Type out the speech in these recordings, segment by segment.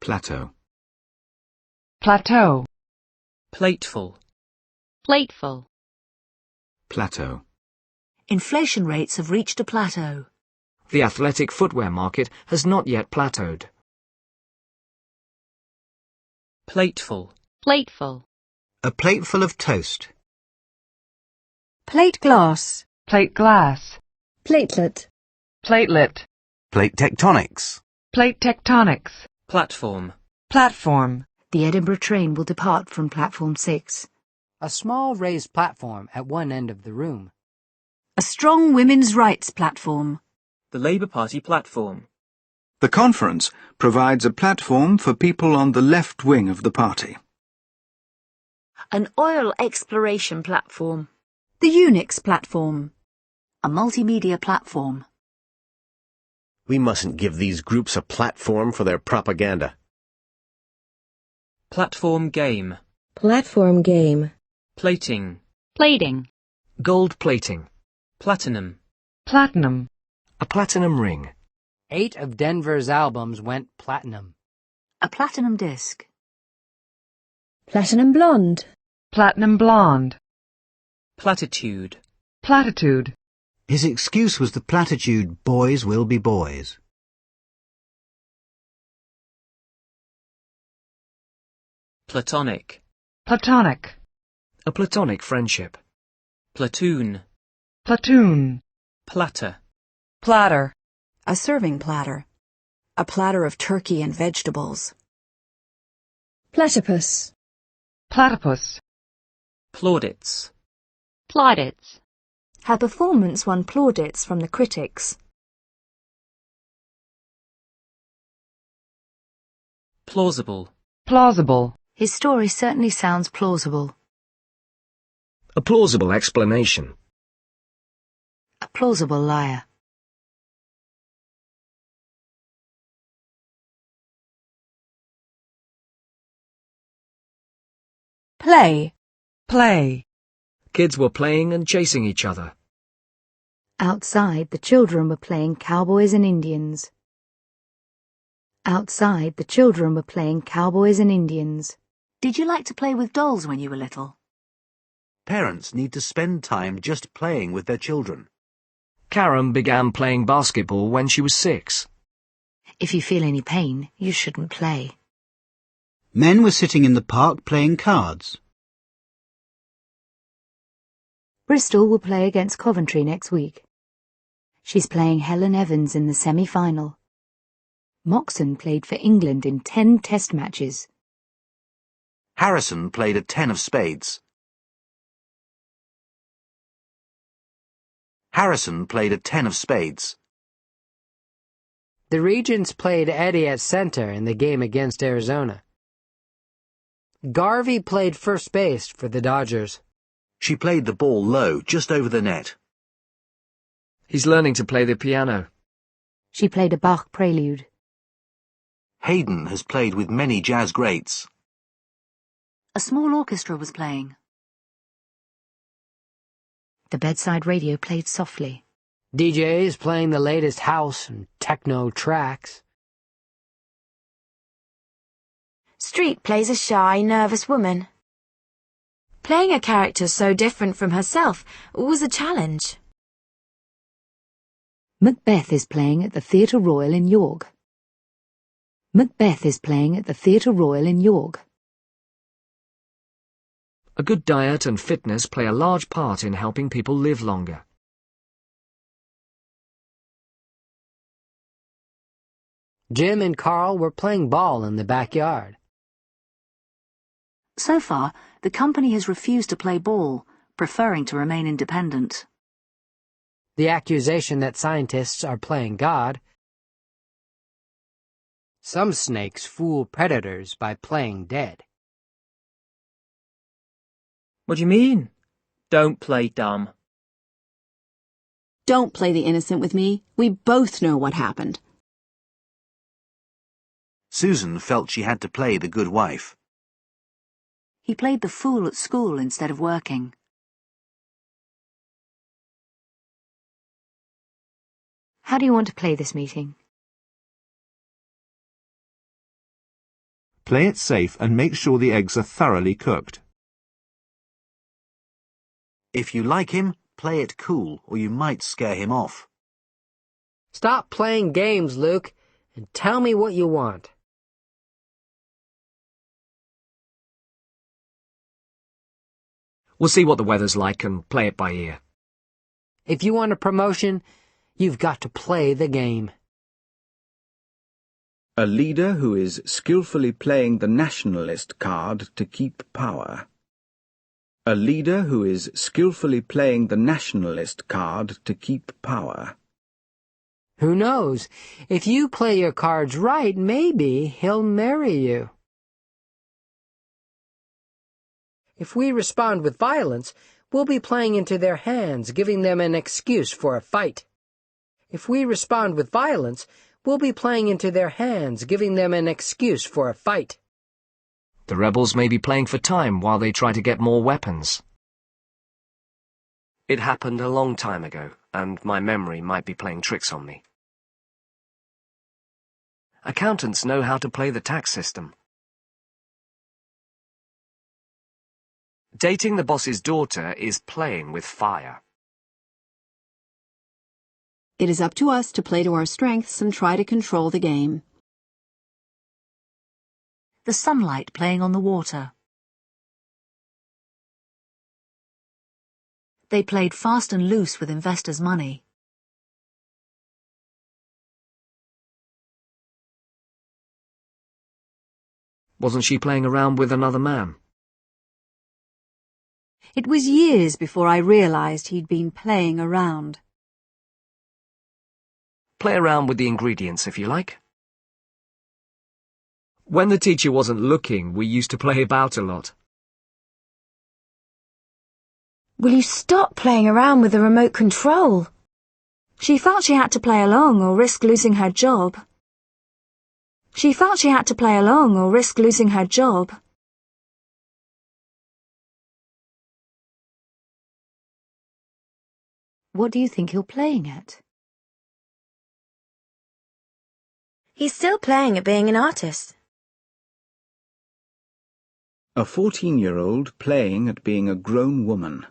Plateau. Plateau. Plateful. Plateful. Plateau. Inflation rates have reached a plateau. The athletic footwear market has not yet plateaued. Plateful. Plateful. A plateful of toast. Plate glass. Plate glass. Platelet. Platelet. Plate tectonics. Plate tectonics. Platform. Platform. The Edinburgh train will depart from platform 6. A small raised platform at one end of the room. A strong women's rights platform. The Labour Party platform. The conference provides a platform for people on the left wing of the party. An oil exploration platform. The Unix platform. A multimedia platform. We mustn't give these groups a platform for their propaganda. Platform game. Platform game. Plating. Plating. Gold plating. Platinum. Platinum. A platinum ring. 8 of Denver's albums went platinum. A platinum disc. Platinum blonde. Platinum blonde. Platitude. Platitude. His excuse was the platitude, boys will be boys. Platonic. Platonic. A platonic friendship. Platoon. Platoon. Platter. Platter. A serving platter. A platter of turkey and vegetables. Platypus. Platypus. Plaudits. Plaudits. Her performance won plaudits from the critics. Plausible. Plausible. His story certainly sounds plausible. A plausible explanation. A plausible liar. Play. Play. Kids were playing and chasing each other. Outside, the children were playing cowboys and Indians. Outside, the children were playing cowboys and Indians. Did you like to play with dolls when you were little? Parents need to spend time just playing with their children. Karen began playing basketball when she was 6. If you feel any pain, you shouldn't play. Men were sitting in the park playing cards. Bristol will play against Coventry next week. She's playing Helen Evans in the semi-final. Moxon played for England in 10 test matches. Harrison played a 10 of spades. Harrison played a 10 of spades. The Regents played Eddie at center in the game against Arizona. Garvey played first base for the Dodgers. She played the ball low, just over the net. He's learning to play the piano. She played a Bach prelude. Haydn has played with many jazz greats. A small orchestra was playing. The bedside radio played softly. DJs playing the latest house and techno tracks. Street plays a shy, nervous woman. Playing a character so different from herself was a challenge. Macbeth is playing at the Theatre Royal in York. Macbeth is playing at the Theatre Royal in York. A good diet and fitness play a large part in helping people live longer. Jim and Carl were playing ball in the backyard. So far, the company has refused to play ball, preferring to remain independent. The accusation that scientists are playing God. Some snakes fool predators by playing dead. What do you mean? Don't play dumb. Don't play the innocent with me. We both know what happened. Susan felt she had to play the good wife. He played the fool at school instead of working. How do you want to play this meeting? Play it safe and make sure the eggs are thoroughly cooked. If you like him, play it cool, or you might scare him off. Stop playing games, Luke, and tell me what you want. We'll see what the weather's like and play it by ear. If you want a promotion, you've got to play the game. A leader who is skillfully playing the nationalist card to keep power. A leader who is skillfully playing the nationalist card to keep power. Who knows? If you play your cards right, maybe he'll marry you. If we respond with violence, we'll be playing into their hands, giving them an excuse for a fight. If we respond with violence, we'll be playing into their hands, giving them an excuse for a fight. The rebels may be playing for time while they try to get more weapons. It happened a long time ago, and my memory might be playing tricks on me. Accountants know how to play the tax system. Dating the boss's daughter is playing with fire. It is up to us to play to our strengths and try to control the game. The sunlight playing on the water. They played fast and loose with investors' money. Wasn't she playing around with another man? It was years before I realized he'd been playing around. Play around with the ingredients if you like. When the teacher wasn't looking, we used to play about a lot. Will you stop playing around with the remote control? She felt she had to play along or risk losing her job. She felt she had to play along or risk losing her job. What do you think you're playing at? He's still playing at being an artist. A 14-year-old playing at being a grown woman.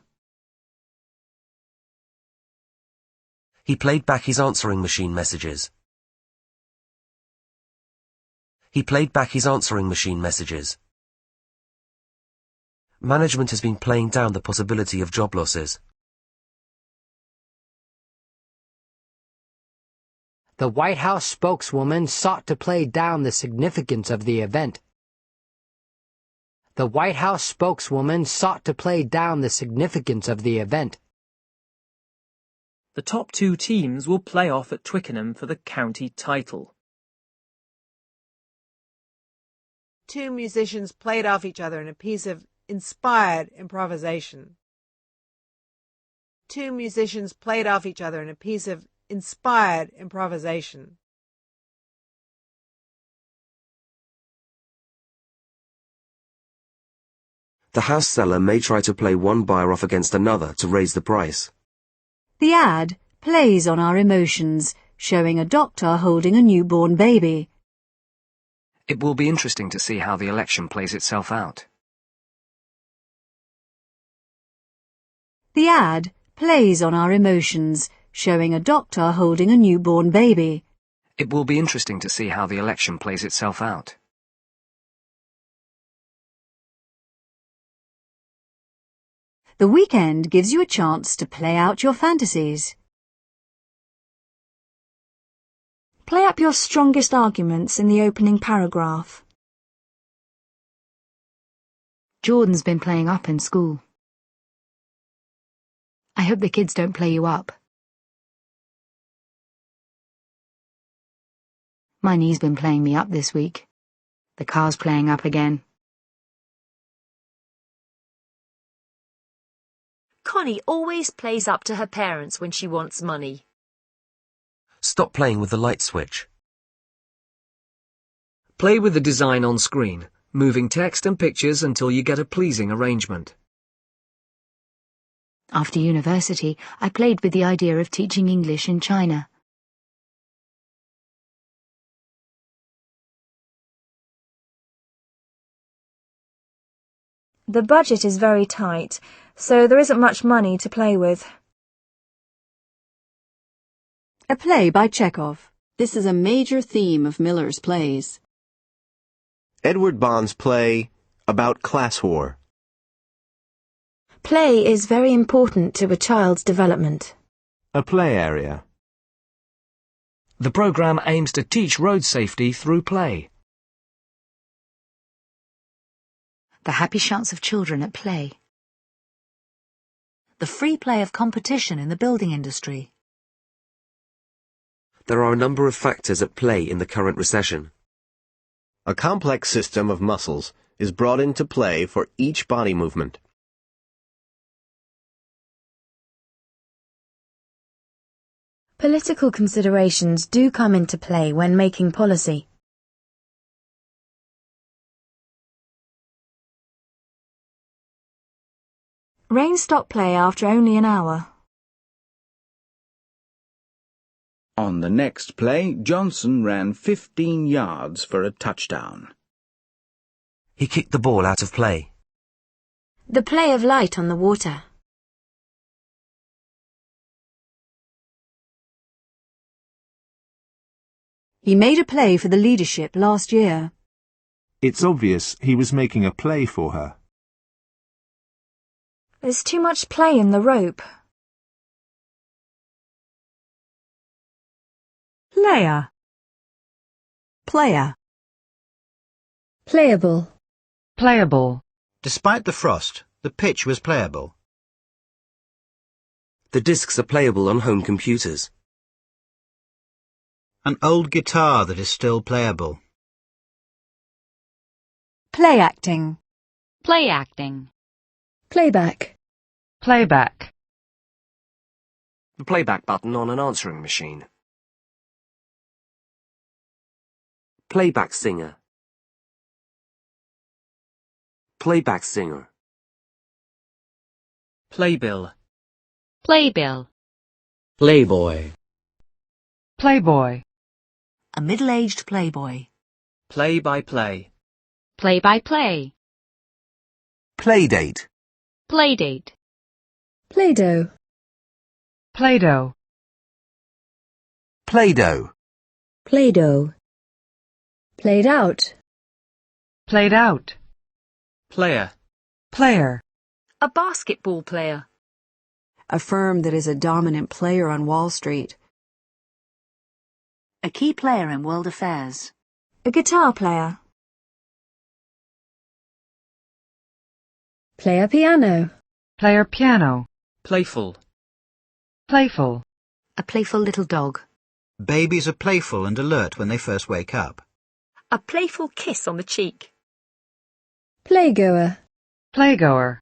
He played back his answering machine messages. He played back his answering machine messages. Management has been playing down the possibility of job losses. The White House spokeswoman sought to play down the significance of the event. The White House spokeswoman sought to play down the significance of the event. The top two teams will play off at Twickenham for the county title. Two musicians played off each other in a piece of inspired improvisation. Two musicians played off each other in a piece of inspired improvisation. The house seller may try to play one buyer off against another to raise the price. The ad plays on our emotions, showing a doctor holding a newborn baby. It will be interesting to see how the election plays itself out. The ad plays on our emotions, showing a doctor holding a newborn baby. It will be interesting to see how the election plays itself out. The weekend gives you a chance to play out your fantasies. Play up your strongest arguments in the opening paragraph. Jordan's been playing up in school. I hope the kids don't play you up. My knee's been playing me up this week. The car's playing up again. Connie always plays up to her parents when she wants money. Stop playing with the light switch. Play with the design on screen, moving text and pictures until you get a pleasing arrangement. After university, I played with the idea of teaching English in China. The budget is very tight, so there isn't much money to play with. A play by Chekhov. This is a major theme of Miller's plays. Edward Bond's play about class war. Play is very important to a child's development. A play area. The programme aims to teach road safety through play. The happy shouts of children at play. The free play of competition in the building industry. There are a number of factors at play in the current recession. A complex system of muscles is brought into play for each body movement. Political considerations do come into play when making policy. Rain stopped play after only an hour. On the next play, Johnson ran 15 yards for a touchdown. He kicked the ball out of play. The play of light on the water. He made a play for the leadership last year. It's obvious he was making a play for her. There's too much play in the rope. Player. Player. Playable. Playable. Despite the frost, the pitch was playable. The discs are playable on home computers. An old guitar that is still playable. Play acting. Play acting. Playback. Playback. The playback button on an answering machine. Playback singer. Playback singer. Playbill. Playbill. Playboy. Playboy. A middle-aged playboy. Play by play. Play by play. Playdate. Playdate. Play-Doh. Play-Doh. Play-Doh. Play-Doh. Played out. Played out. Player. Player. A basketball player. A firm that is a dominant player on Wall Street. A key player in world affairs. A guitar player. Player piano. Player piano. Playful. Playful. A playful little dog. Babies are playful and alert when they first wake up. A playful kiss on the cheek. Playgoer. Playgoer.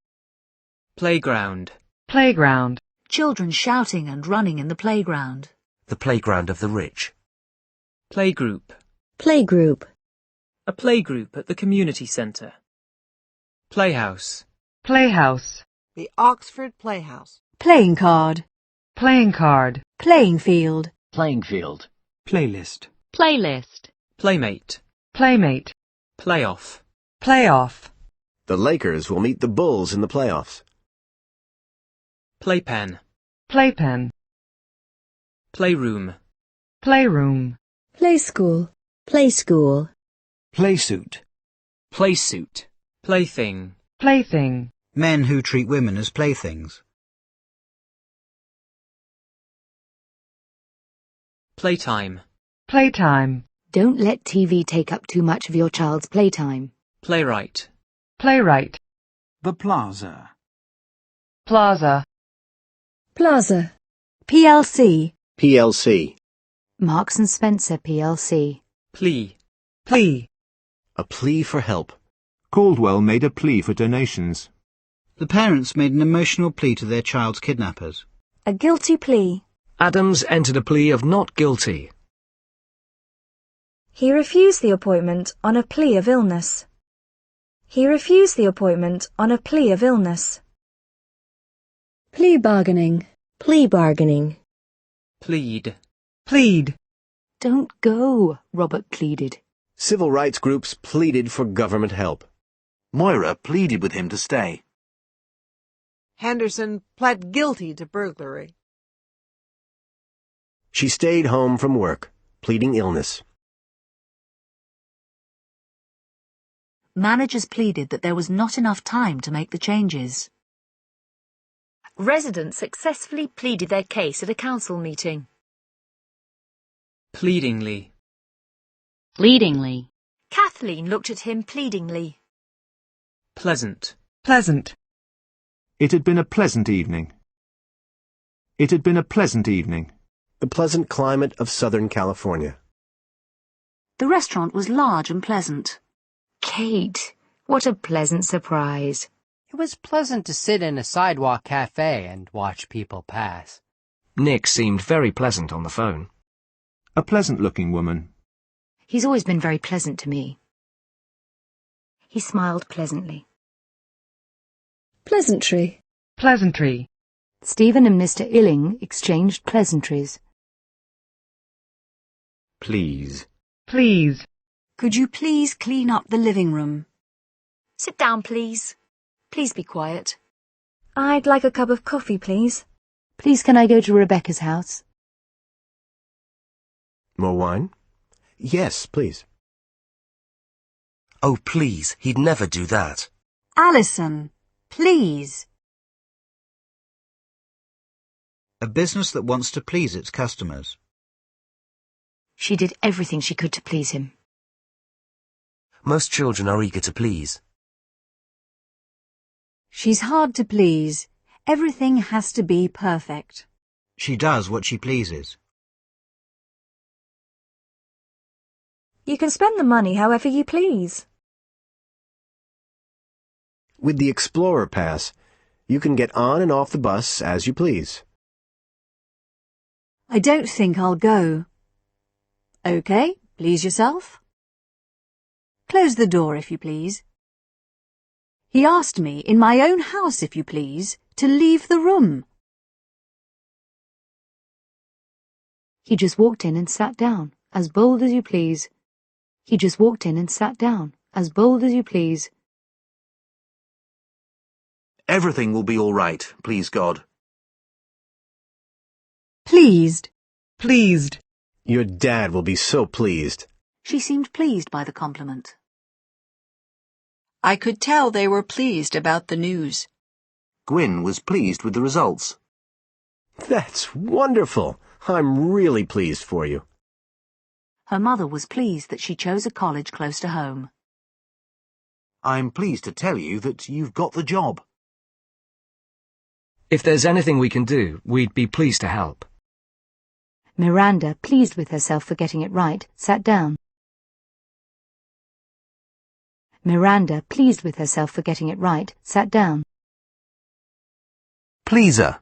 Playground. Playground. Children shouting and running in the playground. The playground of the rich. Playgroup. Playgroup. A playgroup at the community centre. Playhouse. Playhouse. The Oxford Playhouse. Playing card. Playing card. Playing field. Playing field. Playlist. Playlist. Playmate. Playmate. Playoff. Playoff. The Lakers will meet the Bulls in the playoffs. Playpen. Playpen. Playroom. Playroom. Play school. Play school. Playsuit. Playsuit. Plaything. Plaything. Men who treat women as playthings. Playtime. Playtime. Don't let TV take up too much of your child's playtime. Playwright. Playwright. The plaza. Plaza. Plaza. PLC. PLC. Marks and Spencer PLC. Plea. Plea. A plea for help. Caldwell made a plea for donations. The parents made an emotional plea to their child's kidnappers. A guilty plea. Adams entered a plea of not guilty. He refused the appointment on a plea of illness. He refused the appointment on a plea of illness. Plea bargaining. Plea bargaining. Plead. Plead. Don't go, Robert pleaded. Civil rights groups pleaded for government help. Moira pleaded with him to stay. Henderson pled guilty to burglary. She stayed home from work, pleading illness. Managers pleaded that there was not enough time to make the changes. Residents successfully pleaded their case at a council meeting. Pleadingly. Pleadingly. Kathleen looked at him pleadingly. Pleasant. Pleasant. It had been a pleasant evening. It had been a pleasant evening. The pleasant climate of Southern California. The restaurant was large and pleasant. Kate, what a pleasant surprise. It was pleasant to sit in a sidewalk cafe and watch people pass. Nick seemed very pleasant on the phone. A pleasant-looking woman. He's always been very pleasant to me. He smiled pleasantly. Pleasantry. Pleasantry. Stephen and Mr. Illing exchanged pleasantries. Please. Please. Could you please clean up the living room? Sit down, please. Please be quiet. I'd like a cup of coffee, please. Please can I go to Rebecca's house? More wine? Yes, please. Oh, please, he'd never do that. Alison, please. A business that wants to please its customers. She did everything she could to please him. Most children are eager to please. She's hard to please. Everything has to be perfect. She does what she pleases. You can spend the money however you please. With the Explorer Pass, you can get on and off the bus as you please. I don't think I'll go. OK, please yourself. Close the door, if you please. He asked me, in my own house, if you please, to leave the room. He just walked in and sat down, as bold as you please. He just walked in and sat down, as bold as you please. Everything will be all right, please God. Pleased. Pleased. Your dad will be so pleased. She seemed pleased by the compliment. I could tell they were pleased about the news. Gwyn was pleased with the results. That's wonderful. I'm really pleased for you. Her mother was pleased that she chose a college close to home. I'm pleased to tell you that you've got the job. If there's anything we can do, we'd be pleased to help. Miranda, pleased with herself for getting it right, sat down. Miranda, pleased with herself for getting it right, sat down. Pleaser.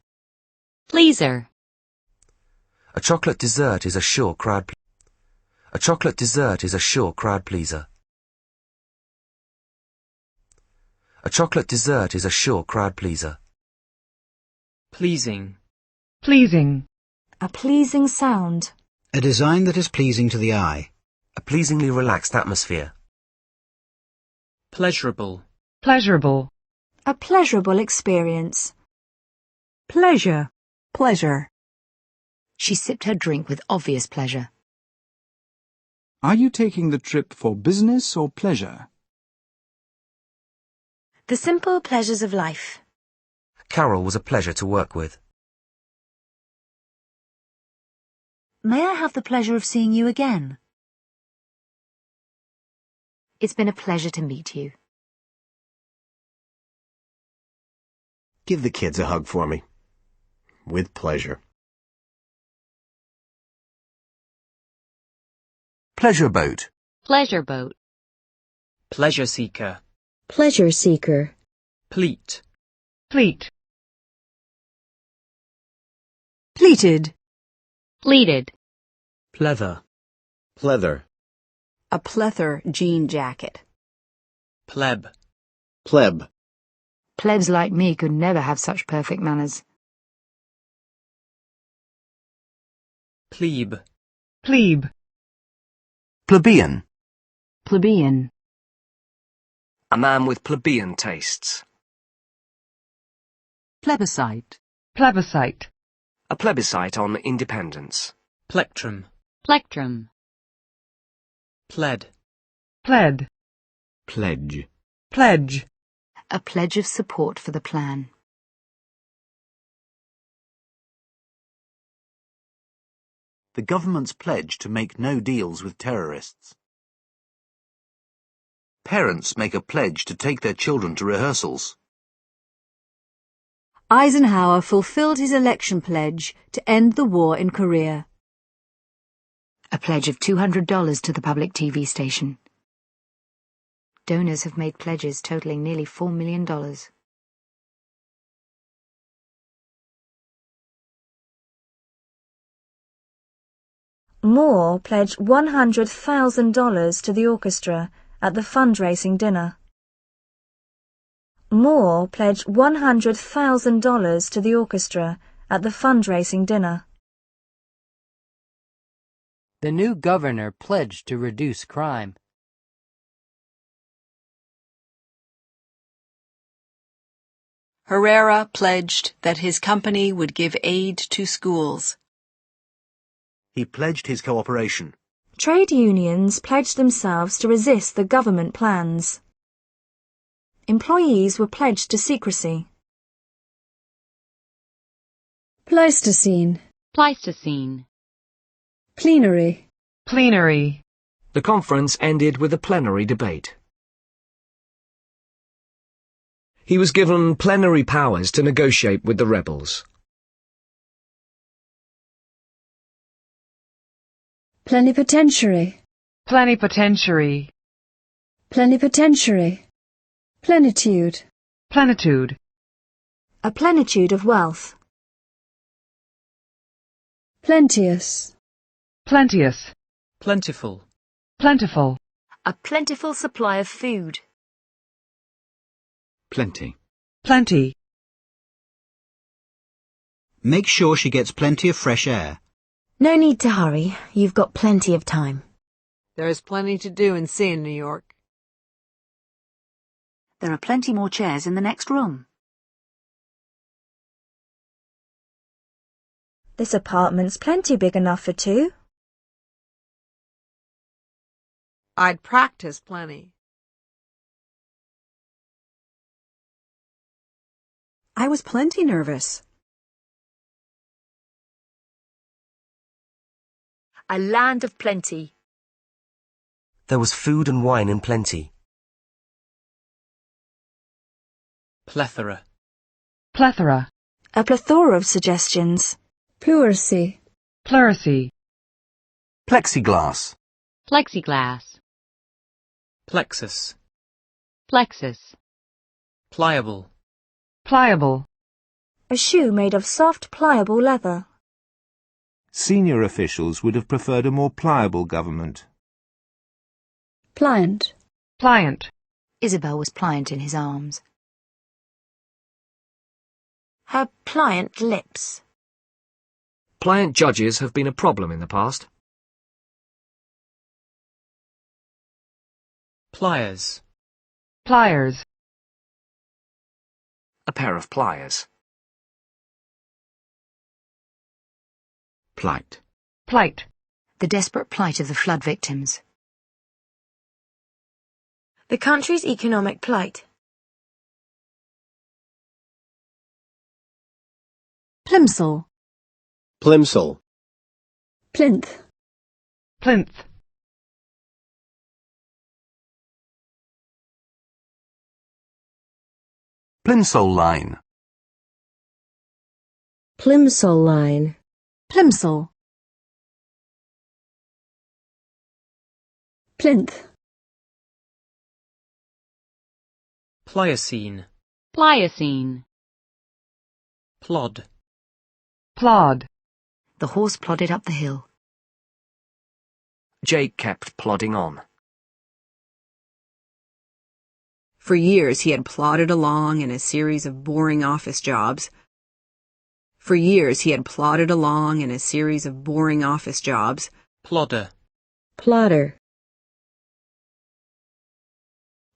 Pleaser. A chocolate dessert is a sure crowd pleaser. A chocolate dessert is a sure crowd pleaser. A chocolate dessert is a sure crowd pleaser. Pleasing. Pleasing. A pleasing sound. A design that is pleasing to the eye. A pleasingly relaxed atmosphere. Pleasurable. Pleasurable. A pleasurable experience. Pleasure. Pleasure. She sipped her drink with obvious pleasure. Are you taking the trip for business or pleasure? The simple pleasures of life. Carol was a pleasure to work with. May I have the pleasure of seeing you again? It's been a pleasure to meet you. Give the kids a hug for me. With pleasure. Pleasure boat. Pleasure boat. Pleasure seeker. Pleasure seeker. Pleat. Pleat. Pleated. Pleated. Pleather. Pleather. A pleather jean jacket. Pleb. Pleb. Plebs like me could never have such perfect manners. Plebe. Plebe. Plebeian. Plebeian. A man with plebeian tastes. Plebiscite. Plebiscite. A plebiscite on independence. Plectrum. Plectrum. Pled. Pled. Pledge. Pledge. A pledge of support for the plan. The government's pledge to make no deals with terrorists. Parents make a pledge to take their children to rehearsals. Eisenhower fulfilled his election pledge to end the war in Korea. A pledge of $200 to the public TV station. Donors have made pledges totaling nearly $4 million. Moore pledged $100,000 to the orchestra at the fundraising dinner. Moore pledged $100,000 to the orchestra at the fundraising dinner. The new governor pledged to reduce crime. Herrera pledged that his company would give aid to schools. He pledged his cooperation. Trade unions pledged themselves to resist the government plans. Employees were pledged to secrecy. Pleistocene. Pleistocene. Plenary. Plenary. The conference ended with a plenary debate. He was given plenary powers to negotiate with the rebels. Plenipotentiary. Plenipotentiary. Plenipotentiary. Plenitude. Plenitude. A plenitude of wealth. Plenteous. Plenteous. Plentiful. Plentiful. A plentiful supply of food. Plenty. Plenty. Make sure she gets plenty of fresh air. No need to hurry. You've got plenty of time. There is plenty to do and see in New York. There are plenty more chairs in the next room. This apartment's plenty big enough for two. I'd practice plenty. I was plenty nervous. A land of plenty. There was food and wine in plenty. Plethora. Plethora. A plethora of suggestions. Pleurisy. Pleurisy. Plexiglass. Plexiglass. Plexus. Plexus. Pliable. Pliable. A shoe made of soft, pliable leather. Senior officials would have preferred a more pliable government. Pliant. Pliant. Isabel was pliant in his arms. Her pliant lips. Pliant judges have been a problem in the past. Pliers. Pliers. A pair of pliers. Plight. Plight. The desperate plight of the flood victims. The country's economic plight. Plimsoll. Plimsoll. Plinth. Plinth. Plimsoll line. Plimsoll line. Plimsoll. Plinth. Pliocene. Pliocene. Plod. Plod. The horse plodded up the hill. Jake kept plodding on. For years he had plodded along in a series of boring office jobs. For years he had plodded along in a series of boring office jobs. Plodder. Plodder.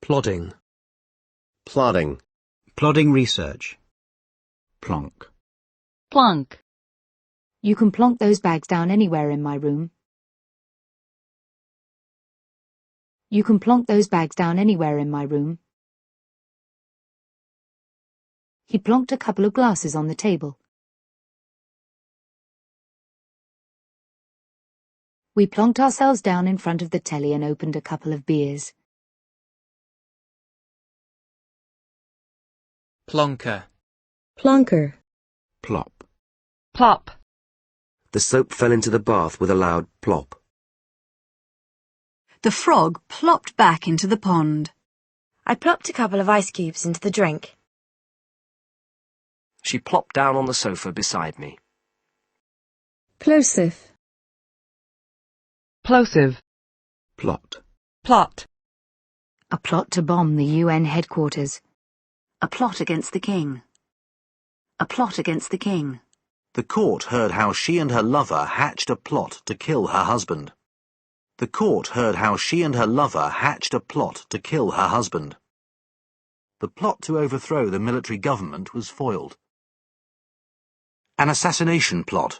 Plodding. Plodding. Plodding research. Plonk. Plunk. You can plonk those bags down anywhere in my room. You can plonk those bags down anywhere in my room. He plonked a couple of glasses on the table. We plonked ourselves down in front of the telly and opened a couple of beers. Plonker. Plonker. Plop. Plop. The soap fell into the bath with a loud plop. The frog plopped back into the pond. I plopped a couple of ice cubes into the drink. She plopped down on the sofa beside me. Plosive. Plosive. Plot. Plot. A plot to bomb the UN headquarters. A plot against the king. A plot against the king. The court heard how she and her lover hatched a plot to kill her husband. The court heard how she and her lover hatched a plot to kill her husband. The plot to overthrow the military government was foiled. An assassination plot.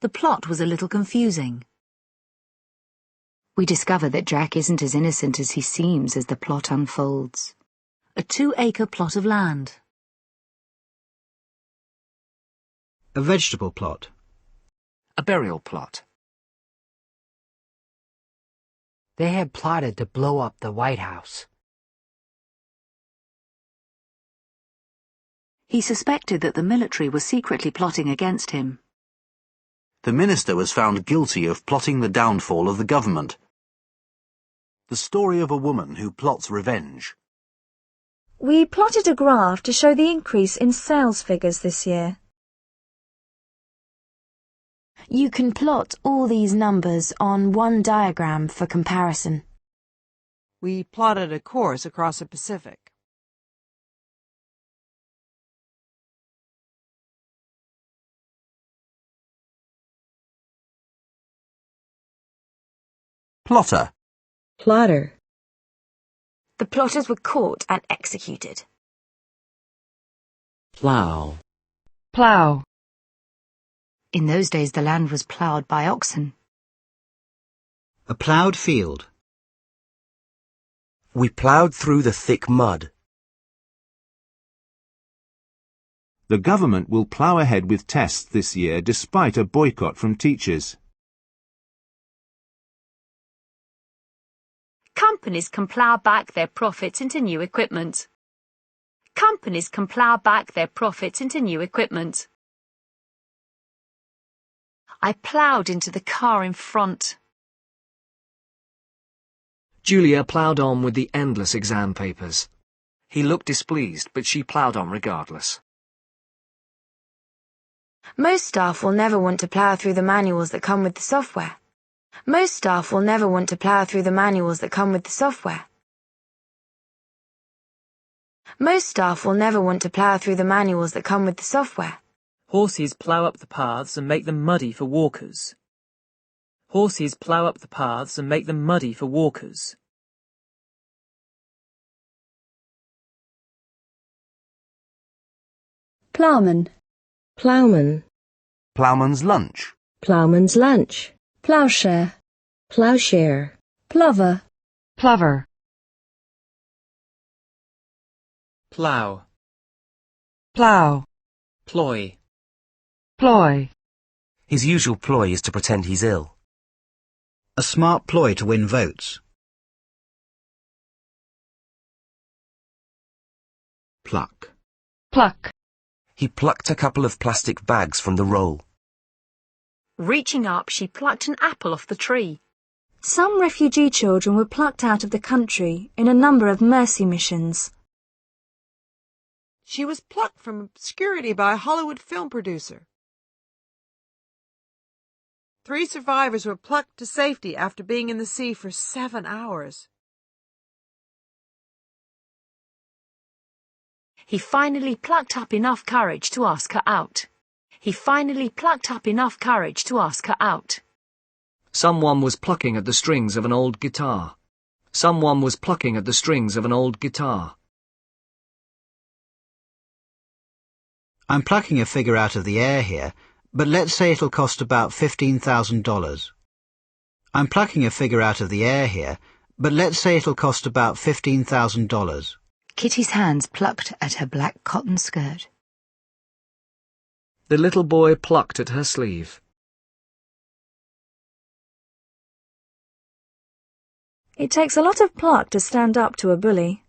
The plot was a little confusing. We discover that Jack isn't as innocent as he seems as the plot unfolds. A 2-acre plot of land. A vegetable plot. A burial plot. They had plotted to blow up the White House. He suspected that the military was secretly plotting against him. The minister was found guilty of plotting the downfall of the government. The story of a woman who plots revenge. We plotted a graph to show the increase in sales figures this year. You can plot all these numbers on one diagram for comparison. We plotted a course across the Pacific. Plotter. Plotter. The plotters were caught and executed. Plow. Plow. In those days the land was ploughed by oxen. A ploughed field. We ploughed through the thick mud. The government will plough ahead with tests this year despite a boycott from teachers. Companies can plough back their profits into new equipment. Companies can plough back their profits into new equipment. I ploughed into the car in front. Julia ploughed on with the endless exam papers. He looked displeased, but she ploughed on regardless. Most staff will never want to plough through the manuals that come with the software. Most staff will never want to plough through the manuals that come with the software. Most staff will never want to plough through the manuals that come with the software. Horses plough up the paths and make them muddy for walkers. Horses plough up the paths and make them muddy for walkers. Ploughman. Ploughman. Ploughman's lunch. Ploughman's lunch. Ploughshare. Ploughshare. Plover. Plover. Plough. Plough. Ploy. Ploy. His usual ploy is to pretend he's ill. A smart ploy to win votes. Pluck. Pluck. He plucked a couple of plastic bags from the roll. Reaching up, she plucked an apple off the tree. Some refugee children were plucked out of the country in a number of mercy missions. She was plucked from obscurity by a Hollywood film producer. 3 survivors were plucked to safety after being in the sea for 7 hours. He finally plucked up enough courage to ask her out. He finally plucked up enough courage to ask her out. Someone was plucking at the strings of an old guitar. Someone was plucking at the strings of an old guitar. I'm plucking a figure out of the air here, but let's say it'll cost about $15,000. I'm plucking a figure out of the air here, but let's say it'll cost about $15,000. Kitty's hands plucked at her black cotton skirt. The little boy plucked at her sleeve. It takes a lot of pluck to stand up to a bully.